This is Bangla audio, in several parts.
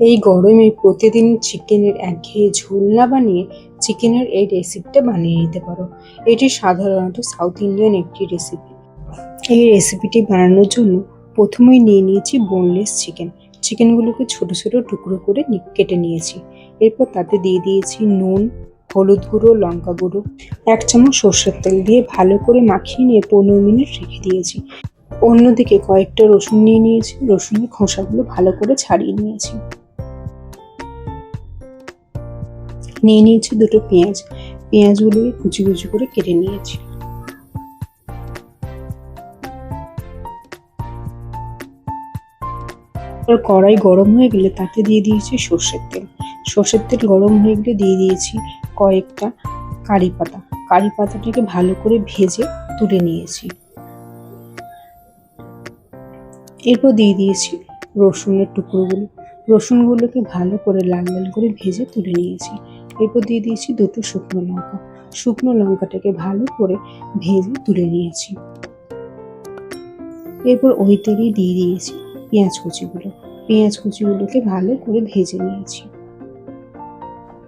এই গরমে প্রতিদিন চিকেনের একঘেয়ে ঝোল না বানিয়ে চিকেনের এই রেসিপিটা বানিয়ে নিতে পারো। এটি সাধারণত সাউথ ইন্ডিয়ান একটি রেসিপি। এই রেসিপিটি বানানোর জন্য প্রথমেই নিয়ে নিয়েছি বোনলেস চিকেন। চিকেনগুলোকে ছোট ছোট টুকরো করে কেটে নিয়েছি। এরপর তাতে দিয়ে দিয়েছি নুন, হলুদ গুঁড়ো, লঙ্কা গুঁড়ো, 1 চামচ সর্ষের তেল দিয়ে ভালো করে মাখিয়ে নিয়ে 15 মিনিট রেখে দিয়েছি। অন্যদিকে কয়েকটা রসুন নিয়ে নিয়েছি, রসুনের খোসাগুলো ভালো করে ছাড়িয়ে নিয়েছি। নিয়ে নিয়েছি দুটো পেঁয়াজ, পেঁয়াজগুলোকে কুচি কুচি করে কেটে নিয়েছি। কড়াই গরম হয়ে গেলে তাতে দিয়ে দিয়েছি সর্ষের তেল। সর্ষের তেল গরম হয়ে গেলে দিয়ে দিয়েছি কয়েকটা কারি পাতা। কারি পাতাটাকে ভালো করে ভেজে তুলে নিয়েছি। এরপর দিয়ে দিয়েছি রসুনের টুকরোগুলো। রসুনগুলোকে ভালো করে লাল লাল করে ভেজে তুলে নিয়েছি। এরপর দিয়ে দিয়েছি দুটো শুকনো লঙ্কা। শুকনো লঙ্কাটাকে ভালো করে ভেজে তুলে নিয়েছি। এরপর ওই তেলেই দিয়ে দিয়েছি পেঁয়াজ কুচিগুলো। পেঁয়াজ কুচিগুলোকে ভালো করে ভেজে নিয়েছি।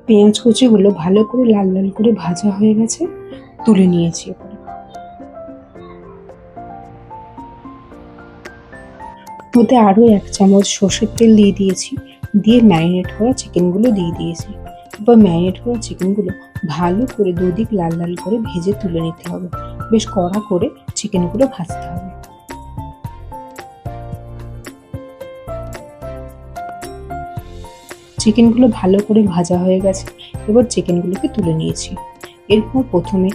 পেঁয়াজ কুচিগুলো ভালো করে লাল লাল করে ভাজা হয়ে গেছে, তুলে নিয়েছি। ওতে আরও 1 চামচ সর্ষের তেল দিয়ে দিয়েছি, দিয়ে ম্যারিনেট করা চিকেনগুলো দিয়ে দিয়েছি। এবার ম্যারিনেট করা চিকেনগুলো ভালো করে দুদিক লাল লাল করে ভেজে তুলে নিতে হবে। বেশ কড়া করে চিকেনগুলো ভাজতে হবে। চিকেনগুলো ভালো করে ভাজা হয়ে গেছে, এবার চিকেনগুলোকে তুলে নিয়েছি। এরপর প্রথমে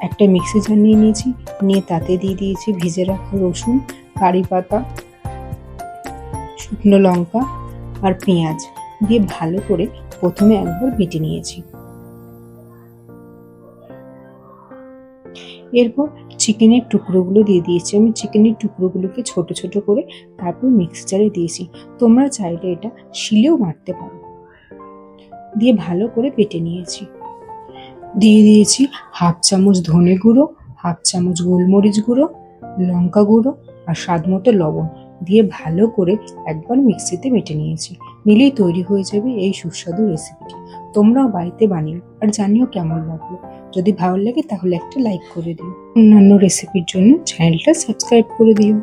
একটা মিক্সি জার নিয়ে নিয়েছি, নিয়ে তাতে দিয়ে দিয়েছি ভেজে রাখা রসুন, কারি পাতা, শুকনো লঙ্কা আর পেঁয়াজ দিয়ে ভালো করে প্রথমে একবার বেটে নিয়েছি। এরপর চিকেনের টুকরোগুলো দিয়ে দিয়েছি। আমি চিকেনের টুকরোগুলোকে ছোট ছোট করে তারপর মিক্সচারে দিয়েছি। তোমরা চাইলে এটা শিলেও বাটতে পারো। দিয়ে ভালো করে বেটে নিয়েছি। দিয়ে দিয়েছি 1/2 চামচ ধনে গুঁড়ো, 1/2 চামচ গোলমরিচ গুঁড়ো, লঙ্কা গুঁড়ো আর স্বাদ মতো লবণ দিয়ে ভালো করে একবার মিক্সিতে বেটে নিয়েছি। নিলেই তৈরি হয়ে যাবে এই সুস্বাদু রেসিপিটি। তোমরাও বাড়িতে বানিও আর জানিও কেমন লাগলো। যদি ভালো লাগে তাহলে একটা লাইক করে দিও। অন্যান্য রেসিপির জন্য চ্যানেলটা সাবস্ক্রাইব করে দিও।